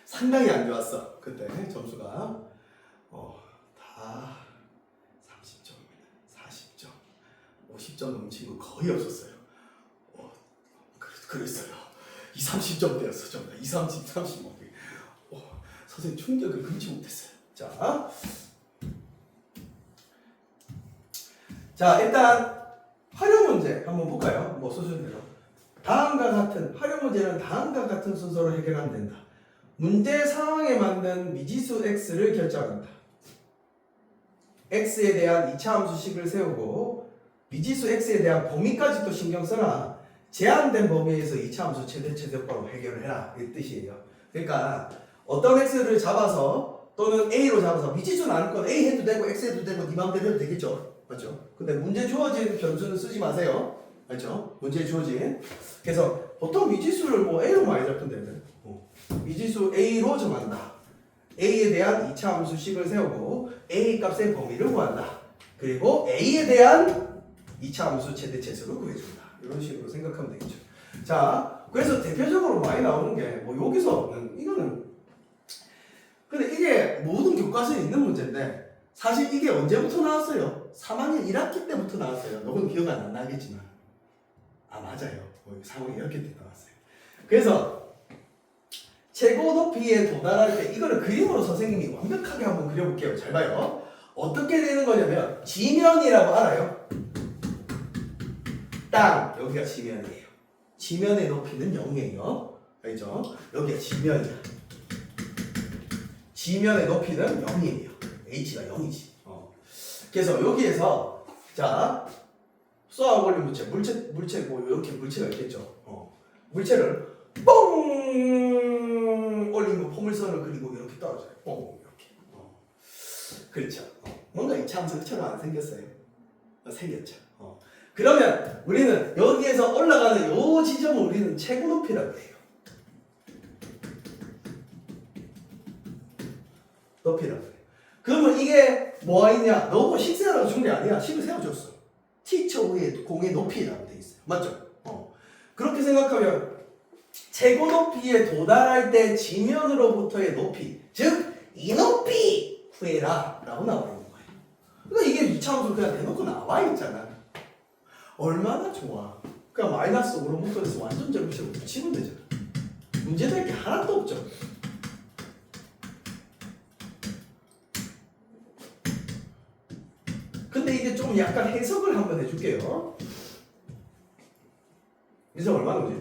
상당히 안 좋았어 그때 점수가. 다 30점입니다. 40점, 50점 넘은 친구 거의 없었어요. 그랬어요. 20, 30점대였어 전부 다. 20, 30, 30. 선생님 충격을 금치 못했어요. 자, 일단 활용 문제 한번 볼까요? 뭐 수준대로. 다음과 같은 활용 문제는 다음과 같은 순서로 해결하면 된다. 문제 상황에 맞는 미지수 x를 결정한다. x에 대한 2차 함수식을 세우고 미지수 x에 대한 범위까지 또 신경 써라. 제한된 범위에서 2차 함수 최대값으로 해결을 해라. 이 뜻이에요. 그러니까 어떤 x를 잡아서 또는 a로 잡아서 미지수 나눌 건 a 해도 되고 x 해도 되고 네 마음대로 해도 되겠죠. 맞죠? 근데 문제 주어진 변수는 쓰지 마세요. 맞죠? 문제 주어진. 그래서 보통 미지수를 뭐 a로 많이 잡던데. 미지수 a로 정한다. a에 대한 2차 함수식을 세우고 a 값의 범위를 구한다. 그리고 a에 대한 2차 함수 최대체수를 구해준다. 이런 식으로 생각하면 되겠죠. 자, 그래서 대표적으로 많이 나오는 게 뭐 여기서는 이거는 근데 이게 모든 교과서에 있는 문제인데 사실 이게 언제부터 나왔어요? 3학년 1학기 때부터 나왔어요. 너는 기억 안 나겠지만 맞아요. 3학년 1학기 때 나왔어요. 그래서 최고 높이에 도달할 때 이거를 그림으로 선생님이 완벽하게 한번 그려볼게요. 잘 봐요. 어떻게 되는 거냐면 지면이라고 알아요? 땅, 여기가 지면이에요. 지면의 높이는 0이에요. 알죠? 여기가 지면이야. 지면의 높이는 0이에요. h가 0이지. 그래서 여기에서 자 쏘아 올린 물체 뭐 이렇게 물체가 있겠죠. 물체를 뽕 올리면 포물선을 그리고 이렇게 떨어져요. 뽕 이렇게. 그렇죠. 뭔가 이참수처럼 안 생겼어요. 생겼죠. 그러면 우리는 여기에서 올라가는 요 지점을 우리는 최고 높이라고 해요. 높이라고 해요. 그러면 이게 뭐가 있냐? 너무 식 세우라고 준 게 아니야. 식을 세워줬어. t초의 공의 높이라고 돼 있어요. 맞죠? 그렇게 생각하면 최고 높이에 도달할 때 지면으로부터의 높이, 즉 이 높이 구해라 라고 나와 있는 거예요. 그러니까 이게 이차함수로 그냥 대놓고 나와 있잖아. 얼마나 좋아. 그냥 마이너스 5로 묶어서 완전 제곱식으로 붙이면 되잖아. 문제될 게 하나도 없죠. 근데 이게 좀 약간 해석을 한번 해줄게요. 이제 얼마 나오지?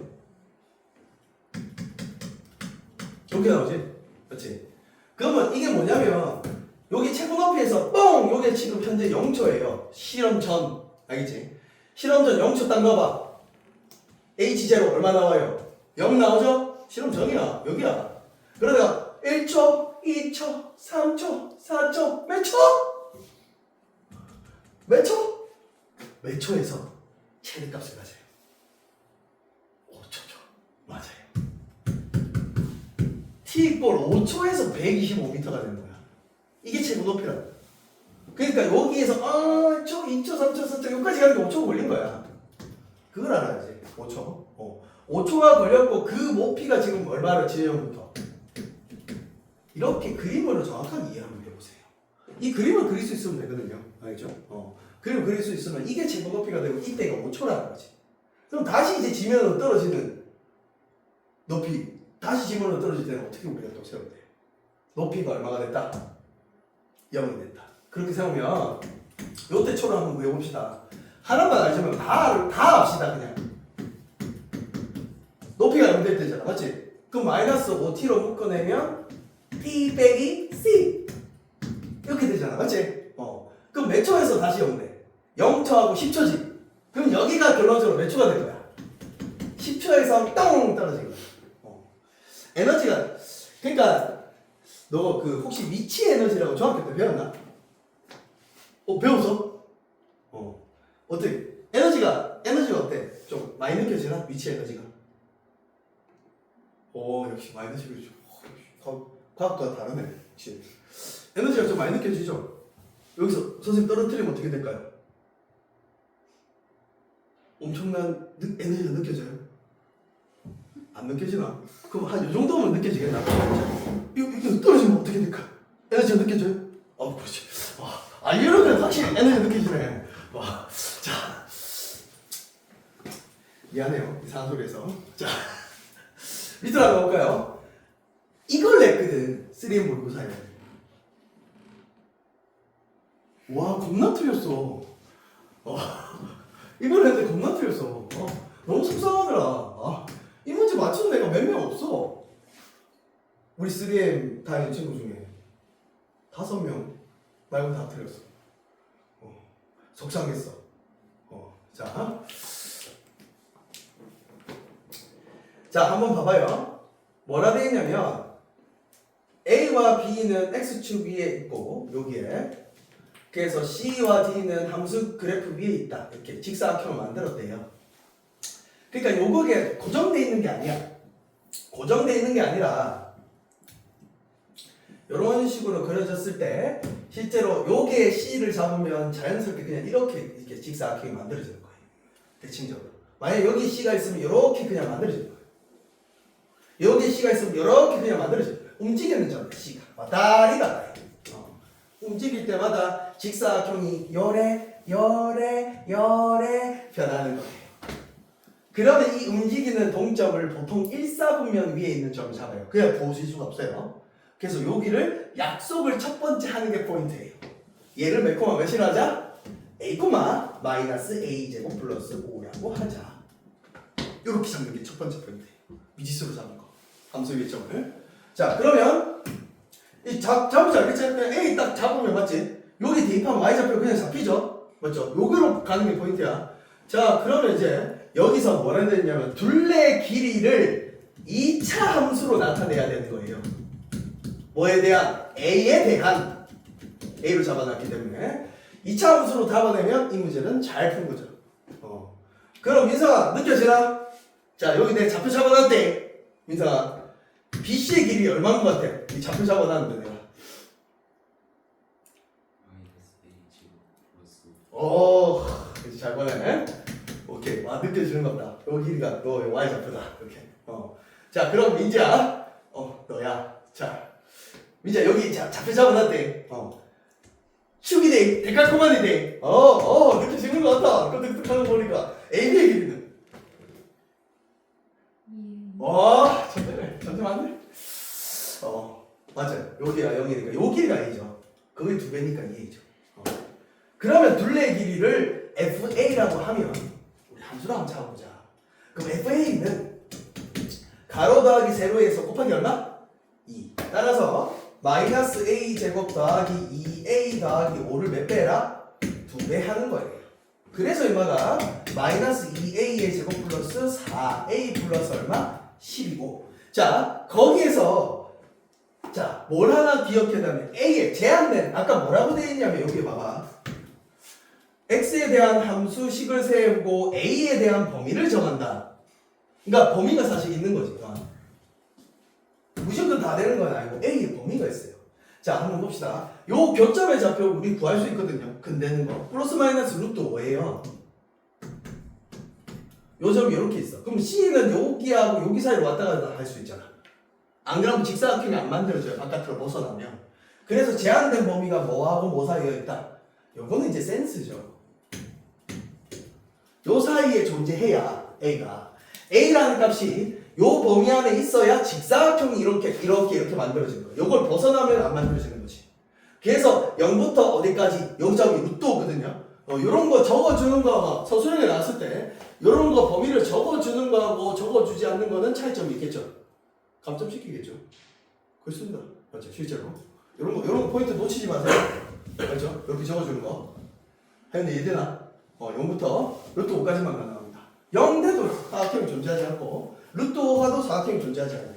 이렇게 나오지? 그렇지? 그러면 이게 뭐냐면 여기 최고 높이에서 뻥! 요게 지금 현재 0초예요. 실험 전. 알겠지? 실험 전 0초 딱 넣어봐. H0 얼마 나와요? 0 나오죠? 실험 전이야. 여기야. 그러다가 1초, 2초, 3초, 4초, 몇 초? 몇 초? 몇 초에서 최대값을 가져요? 5초죠. 맞아요. t 이꼴 5초에서 125m가 되는 거야. 이게 최고 높이라고. 그러니까 여기에서 1초, 2초, 3초, 4초 여기까지 가는 게 5초가 걸린 거야. 그걸 알아야지. 5초. 5초가 걸렸고 그 높이가 지금 얼마를 지면부터. 이렇게 그림으로 정확하게 이해 한번 해보세요. 이 그림을 그릴 수 있으면 되거든요. 알겠죠? 그림을 그릴 수 있으면 이게 최고 높이가 되고 이때가 5초라는 거지. 그럼 다시 이제 지면으로 떨어지는 높이, 다시 지면으로 떨어질 때는 어떻게 우리가 또 세우면 돼요? 높이가 얼마가 됐다? 0이 됐다. 그렇게 세우면 요때 초를 한번 구해봅시다. 하나만 알자면 다 합시다 그냥. 높이가 0 될 때잖아. 맞지? 그럼 마이너스 5t로 묶어내면 t 빼기 c 이렇게 되잖아. 맞지? 그럼 몇 초에서 다시 0 돼? 0초하고 10초지. 그럼 여기가 결론적으로 몇 초가 될 거야? 10초에서 똥 떨어진 거야. 에너지가, 그러니까 너 그 혹시 위치 에너지라고 중학교 때 배웠나? 배웠어? 어때? 에너지가 어때? 좀 많이 느껴지나? 위치 에너지가? 역시 많이 느껴지죠. 과학과 다르네. 역시. 에너지가 좀 많이 느껴지죠? 여기서 선생님 떨어뜨리면 어떻게 될까요? 엄청난 에너지가 느껴져요? 안 느껴지나? 그럼 한 이 정도면 느껴지겠나? 이거 떨어지면 어떻게 될까? 에너지가 느껴져요? 그렇지. 이러면 확실히 에너지가 느껴지네. 자. 미안해요. 이상한 소리해서. 자. 밑으로 가볼까요? 이걸 냈거든. 3M 모의고사에. 와, 겁나 틀렸어. 이걸 했는데 겁나 틀렸어. 너무 속상하더라. 이 문제 맞춘 애가 몇 명 없어. 우리 3M 다니는 친구 중에 5명 말고 다 틀렸어. 속상했어. 자, 한번 봐봐요. 뭐라 되어 있냐면 A와 B는 X축 위에 있고 여기에 그래서 C와 D는 함수 그래프 위에 있다. 이렇게 직사각형을 만들었대요. 그러니까 요거게 고정되어 있는 게 아니야. 고정되어 있는 게 아니라 이런 식으로 그려졌을 때 실제로 요게 C를 잡으면 자연스럽게 그냥 이렇게 직사각형이 만들어지는 거예요. 대칭적으로. 만약 여기 C가 있으면 이렇게 그냥 만들어지는 거예요. 여기 C가 있으면 이렇게 그냥 만들어지는 거예요. 움직이는 점 C가 왔다리 갔다. 움직일 때마다 직사각형이 열에 변하는 거예요. 그러면 이 움직이는 동점을 보통 1사분면 위에 있는 점을 잡아요. 그냥 보실 수가 없어요. 그래서 여기를 약속을 첫 번째 하는 게 포인트예요. 얘를 몇 코마 몇이라 하자? a 코마 마이너스 a 제곱 플러스 5라고 하자. 이렇게 잡는 게 첫 번째 포인트예요. 미지수로 잡는 거. 함수 위의 점을. 자, 그러면 이 잡으지 알겠지? 그냥 a 딱 잡으면 맞지? 여기 대입하면 y좌표 그냥 잡히죠? 맞죠? 여기로 가는 게 포인트야. 자, 그러면 이제 여기서 뭐라 되냐면 둘레 길이를 2차 함수로 나타내야 되는 거예요. 뭐에 대한? A에 대한 A로 잡아놨기 때문에 2차 함수로 잡아내면 이 문제는 잘 푼 거죠. 그럼 민성아 느껴지나? 자, 여기 내 좌표 잡아놨대. 민성아 BC의 길이 얼마인 것 같아? 이 좌표 잡아놨는데 내가. 그렇지. 그렇지. 잘 보네. 오케이. 와, 느껴지는 겁니다. 요 길이가 너 y좌표다. 이렇게. 자, 그럼 민지야. 너야. 자, 민지야 여기 좌표 잡아놨대. 축이 돼. 데칼코마니 돼. 느껴지는 것 같다. 끄덕끄덕하는 거 보니까. AB의 길이는? 와, 잠시만요. 맞아요. 여기가 0이니까 요 길이가 A죠. 그게 2배니까 2A죠. 그러면 둘레의 길이를 FA라고 하면 우리 함수로 한번 잡아보자. 그럼 FA는 가로 더하기 세로에서 곱하기 얼마? 2. 따라서 마이너스 A 제곱 더하기 2A 더하기 5를 몇 배라? 2배 하는 거예요. 그래서 이마가 마이너스 2A의 제곱 플러스 4A 플러스 얼마? 10이고. 자, 거기에서 자, 뭘 하나 기억해두면 A에 제한된 아까 뭐라고 되어 있냐면 여기 봐봐. X에 대한 함수 식을 세우고 A에 대한 범위를 정한다. 그러니까 범위가 사실 있는 거지. 무조건 다 되는 건 아니고 A에 범위가 있어요. 자, 한번 봅시다. 요 교점의 좌표 우리 구할 수 있거든요. 근되는 거. 플러스 마이너스 루트 5예요. 요 점이 이렇게 있어. 그럼 C는 여기하고 여기 사이로 왔다 갔다 할 수 있잖아. 안 그러면 직사각형이 안 만들어져요. 바깥으로 벗어나면. 그래서 제한된 범위가 뭐하고 뭐 사이에 있다. 요거는 이제 센스죠. 요 사이에 존재해야 A라는 값이 요 범위 안에 있어야 직사각형이 이렇게 만들어지는 거예요. 요걸 벗어나면 안 만들어지는 거지. 그래서 0부터 어디까지 여기점이 루트 5거든요. 요런 거 적어주는 거 서술형에 나왔을 때 요런 거 범위를 적어주는 거하고 적어주지 않는 거는 차이점이 있겠죠. 감점시키겠죠. 그렇습니다. 맞죠? 실제로. 요런 거 포인트 놓치지 마세요. 맞죠? 이렇게 적어주는 거. 하여튼 이해되나? 0부터 루트 5까지만 가능합니다. 0대도 사각형이 존재하지 않고 루트 5가도 사각형이 존재하지 않아요.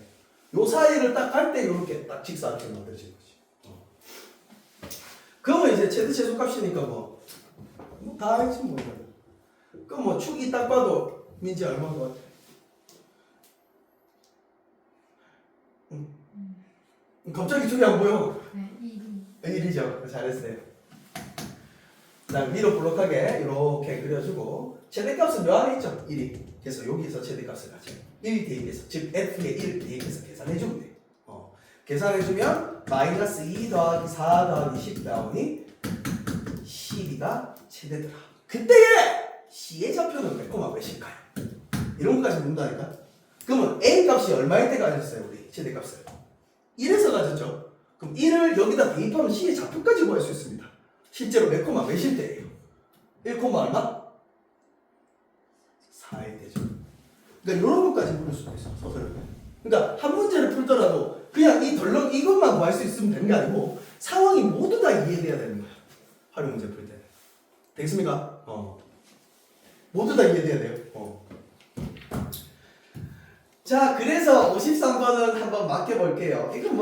요 사이를 딱 갈 때 이렇게 딱 직사각형이 만들어지는 거지. 그러면 이제 최대 최소값이니까 다 알지 뭐. 그럼 뭐 축이 딱 봐도 민지 얼마인 것 같아? 갑자기 축이 안 보여. 네, 1이죠. 잘했어요. 위로 볼록하게 이렇게 그려주고 최대값은 몇 안에 있죠? 1이. 그래서 여기서 최대값을 가져. 1 대입해서 즉 F의 1 대입해서 계산해주면 돼. 계산해주면 마이너스 2 더하기 4 더하기 10 나오니 12가 최대더라. 그때에 C의 좌표는 몇 콤마 몇일까요? 이런 것까지 묻는다니까. 그러면 A 값이 얼마일 때 가졌어요? 우리 최대값을 1에서 가졌죠. 그럼 1을 여기다 대입하면 C의 좌표까지 구할 수 있습니다. 실제로 몇 콤마 몇일 때예요? 1 콤마 얼마? 4일 때죠. 그러니까 이런 것까지 물을 수도 있어. 서술을. 그러니까 한 문제를 풀더라도 그냥 이것만 구할 수 있으면 되는 게 아니고 상황이 모두 다 이해돼야 되는 거야. 활용 문제 풀 때는. 되겠습니까? 모두 다 이해돼야 돼요. 자, 그래서 53번은 한번 맡겨볼게요. 이건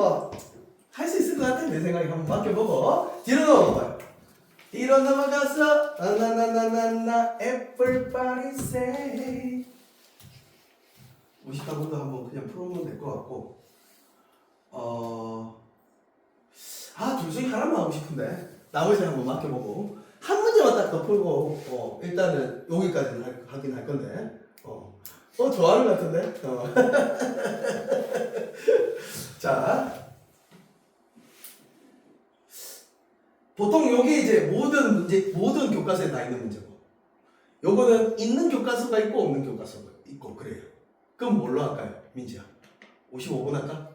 할 수 있을 것 같아. 내 생각에 한번 맡겨보고 뒤로 넘어가요. 뒤로 넘어가서 나나나나나 everybody say 54번도 한번 그냥 풀어보면 될 것 같고 둘 중에 하나만 하고 싶은데 나머지는 한번 맡겨보고 한 문제만 딱 더 풀고 일단은 여기까지는 하긴 할 건데 좋아하는 것 같은데 자 보통 여기 이제 모든 교과서에 다 있는 문제고 요거는 있는 교과서가 있고 없는 교과서가 있고 그래요. 그럼 뭘로 할까요? 민지야 55번 할까?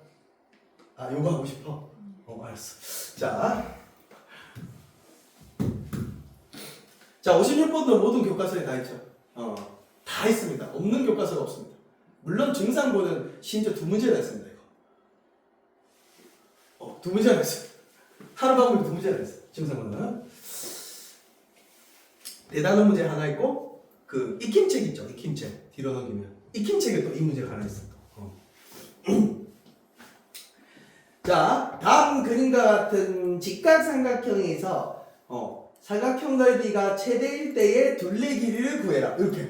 요거 하고 싶어? 알았어. 자 56번도 모든 교과서에 다 있죠. 다 있습니다. 없는 교과서가 없습니다. 물론 증상고는 심지어 2문제나 있습니다. 이거 2문제나 있어요. 하루 방법이 2문제나 있어요. 증상고는 대단한 문제 하나 있고 그 익힘책 있죠. 익힘책 뒤로 넘기면 익힘책에 또 이 문제가 하나 있어. 자, 다음 그림과 같은 직각삼각형에서 사각형 넓이가 최대 1대의 둘레 길이를 구해라. 이렇게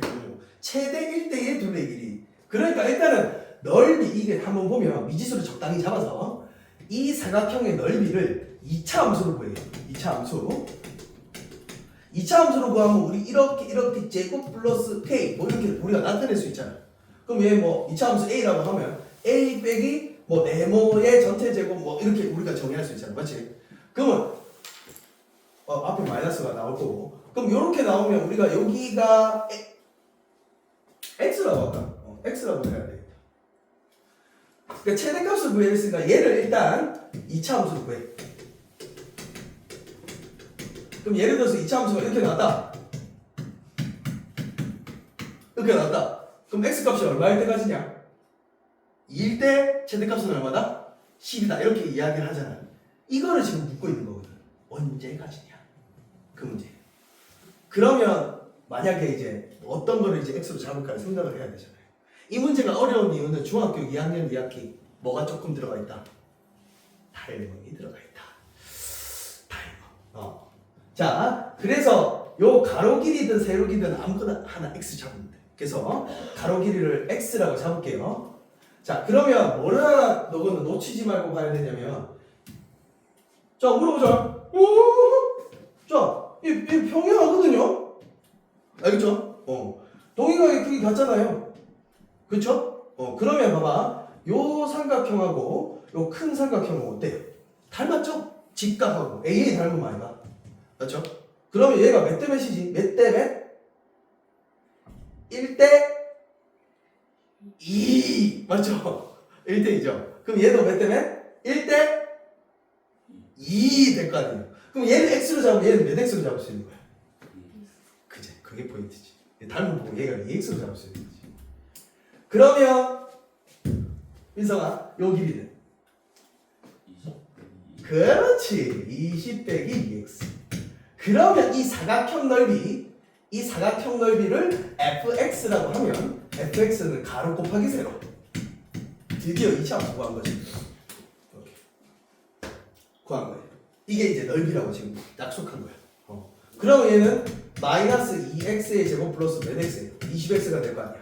최대 1대의 둘레 길이. 그러니까 일단은 넓이 이게 한번 보면 미지수를 적당히 잡아서 이 사각형의 넓이를 2차 함수로 구해요. 2차 함수. 2차 함수로 구하면 우리 이렇게 제곱 플러스 k 뭐 이렇게 우리가 나타낼 수 있잖아. 그럼 얘 뭐 2차 함수 a라고 하면 a 빼기 뭐 네모의 전체 제곱 뭐 이렇게 우리가 정의할 수 있잖아. 맞지? 그러면 앞에 마이너스가 나올 거고 그럼 이렇게 나오면 우리가 여기가 x라고 할까? x라고 해야 돼. 그러니까 최대값을 구했으니까 얘를 일단 2차 함수로 구해. 그럼 예를 들어서 2차 함수가 이렇게 나왔다. 이렇게 나왔다. 그럼 x값이 얼마일 때까지냐? 2일 때 최대값은 얼마다? 10이다. 이렇게 이야기를 하잖아. 이거를 지금 묻고 있는 거거든. 언제까지냐? 그 문제. 그러면 만약에 이제 어떤 거를 이제 x로 잡을까 생각을 해야 되잖아요. 이 문제가 어려운 이유는 중학교 2학년 2학기 뭐가 조금 들어가 있다? 닮음이 들어가 있다. 닮음. 자, 그래서 요 가로 길이든 세로 길이든 아무거나 하나 x 잡으면 돼. 그래서 가로 길이를 x라고 잡을게요. 자, 그러면 뭘 하나 너는 놓치지 말고 봐야 되냐면 자, 물어보자. 자, 이 평행하거든요. 알겠죠? 동의각의 크기 같잖아요. 그렇죠? 그러면 봐봐. 요 삼각형하고 요 큰 삼각형은 어때요? 닮았죠? 직각하고 AA 닮은 아이가. 맞죠? 그러면 얘가 몇 대 몇이지? 몇 대 몇? 1대 2. 맞죠? 1대 2죠. 그럼 얘도 몇 대 몇? 1대 2 될 거 아니에요. 그럼 얘를 x로 잡으면 얘는 몇 x로 잡을 수 있는 거야? 그제 그게 포인트지. 닮은 보고 얘가 2x로 잡을 수 있는 거지. 그러면 민성아 요 길이는? 그렇지. 20 빼기 2x. 그러면 이 사각형 넓이를 fx라고 하면 fx는 가로 곱하기 세로. 드디어 2차 함수 구한 거지. 이렇게 구한 거예요. 이게 이제 넓이라고 지금 약속한 거야. 그러면 얘는 마이너스 2x의 제곱 플러스 몇 x예요? 20x가 될 거 아니야.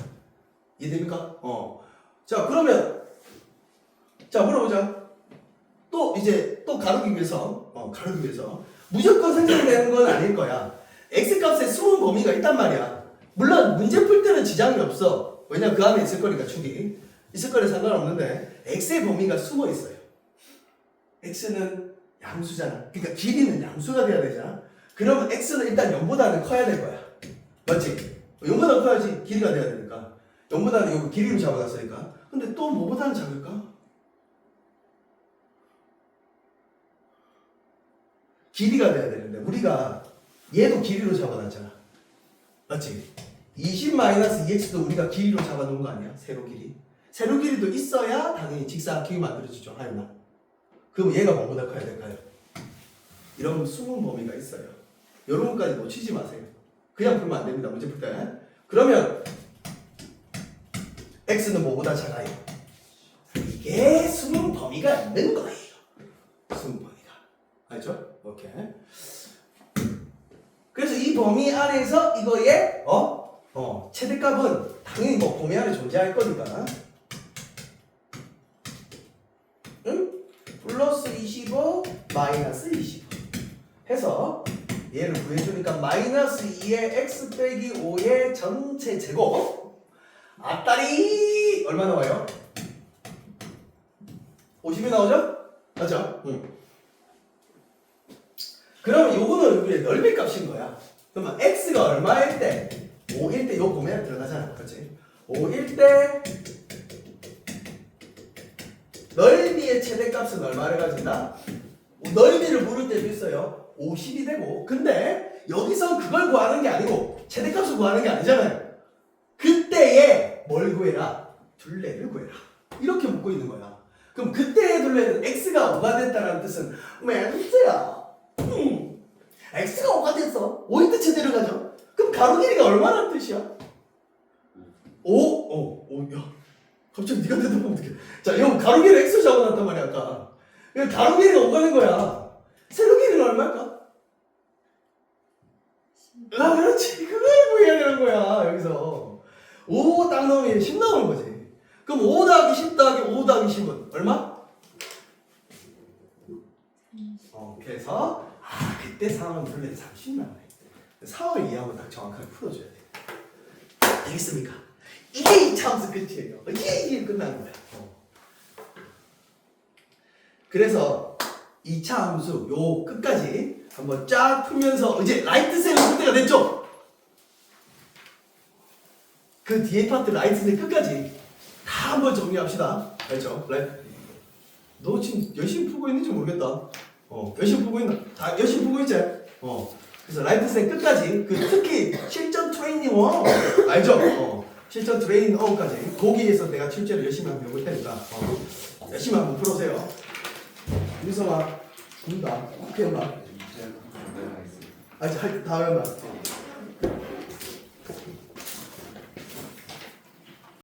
이해됩니까? 자, 그러면 자, 물어보자. 또 가르기 위해서 무조건 생성되는 건 아닐 거야. x값에 숨은 범위가 있단 말이야. 물론 문제 풀 때는 지장이 없어. 왜냐면 그 안에 있을 거니까 축이 있을 거는 상관없는데 x의 범위가 숨어 있어요. x는 양수잖아. 그러니까 길이는 양수가 돼야 되잖아. 그러면 x는 일단 0보다는 커야 될 거야. 맞지? 0보다 커야지 길이가 돼야 되니까. 0보다는 여기 길이로 잡아놨으니까. 근데 또 뭐보다는 작을까? 길이가 돼야 되는데 우리가 얘도 길이로 잡아놨잖아. 맞지? 20-2x도 우리가 길이로 잡아놓은 거 아니야? 세로 길이. 세로 길이도 있어야 당연히 직사각형이 만들어지죠. 하였나? 그럼 얘가 뭐보다 커야 될까요? 이런 숨은 범위가 있어요. 이런 것까지 놓치지 마세요. 그냥 풀면 안 됩니다. 문제 풀 때. 그러면 x는 뭐보다 작아요? 이게 숨은 범위가 있는 거예요. 숨은 범위가. 알죠? 오케이. 그래서 이 범위 안에서 이거의 최대값은 당연히 뭐 범위 안에 존재할 거니까. 응? 플러스 25 마이너스 25 해서 얘를 구해주니까 마이너스 2의 x 빼기 5의 전체 제곱 앞다리 얼마 나와요? 50이 나오죠? 맞죠? 응. 그러면 요거는 우리의 넓이 값인 거야. 그러면 x가 얼마일 때? 5일 때 요 보면 들어가잖아. 그렇지? 5일 때 넓이의 최대값은 얼마를 가진다? 넓이를 물을 때도 있어요. 50이 되고. 근데 여기서 그걸 구하는 게 아니고 최대값을 구하는 게 아니잖아요. 그때에 뭘 구해라? 둘레를 구해라. 이렇게 묻고 있는 거야. 그럼 그때의 둘레는 x가 5가 됐다는 뜻은 멘트야. x가 5가 됐어. 5일 때 최대를 가져. 그럼 가로 길이가 얼마라는 뜻이야? 5? 야. 갑자기 네가 대답하면 어떡해. 자, 형 가로 길이 x로 잡아놨단 말이야 아까. 가로 길이가 5가 된 거야. 세로 길이는 얼마일까? 아, 그렇지. 그걸 구해야 되는 거야 여기서. 5 딱 넣으면 10 나오는 거지. 그럼 5 더하기 10 더하기 5 더하기 10은 얼마? 그래서 그때 상황 둘레 30 나와요. 상황을 이해하고 딱 정확하게 풀어줘야 돼. 알겠습니까? 이게 2차 함수 끝이에요. 이게 끝나는 거야. 그래서 2차 함수 요 끝까지 한번 쫙 풀면서 이제 라이트 셀을 풀 때가 됐죠? 그 뒤에 파트 라이트 셀 끝까지 다 한번 정리합시다. 알죠? 너 지금 열심히 풀고 있는지 모르겠다. 열심히 풀고 있나? 다 열심히 풀고 있지? 그래서 라이트 셀 끝까지 특히 실전 트레이닝 1 알죠? 실전 트레이닝 1까지 거기에서 내가 실제로 열심히 한번 해볼 테니까 열심히 한번 풀어보세요. 유성아 준다. 오케이 봐. 아직 다 외운다.